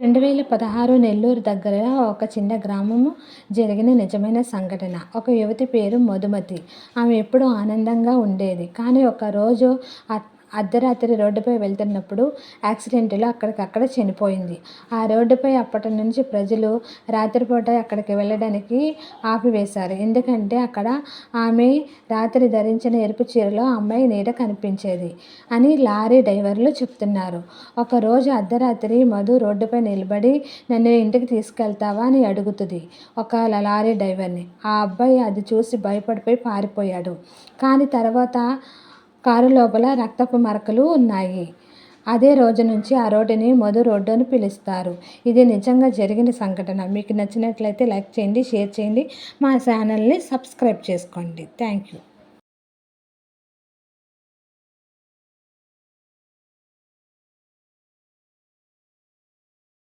2016 నెల్లూరు దగ్గర ఒక చిన్న గ్రామము జరిగిన నిజమైన సంఘటన. ఒక యువతి పేరు మధుమతి. ఆమె ఎప్పుడూ ఆనందంగా ఉండేది. కానీ ఒకరోజు అర్ధరాత్రి రోడ్డుపై వెళ్తున్నప్పుడు యాక్సిడెంట్లో అక్కడికక్కడ చనిపోయింది. ఆ రోడ్డుపై అప్పటినుంచి ప్రజలు రాత్రిపూట అక్కడికి వెళ్ళడానికి ఆపివేశారు. ఎందుకంటే అక్కడ ఆమె రాత్రి ధరించిన ఎరుపు చీరలో అమ్మాయి నీడ కనిపించేది అని లారీ డ్రైవర్లు చెప్తున్నారు. ఒకరోజు అర్ధరాత్రి మధు రోడ్డుపై నిలబడి నన్ను ఇంటికి తీసుకెళ్తావా అని అడుగుతుంది ఒక లారీ డ్రైవర్ని. ఆ అబ్బాయి అది చూసి భయపడిపోయి పారిపోయాడు. కానీ తర్వాత కారు లోపల రక్తపు మరకలు ఉన్నాయి. అదే రోజు నుంచి ఆ రోడ్డుని మధు రోడ్డు అని పిలుస్తారు. ఇది నిజంగా జరిగిన సంఘటన. మీకు నచ్చినట్లయితే లైక్ చేయండి, షేర్ చేయండి, మా ఛానల్ని సబ్స్క్రైబ్ చేసుకోండి. Thank you.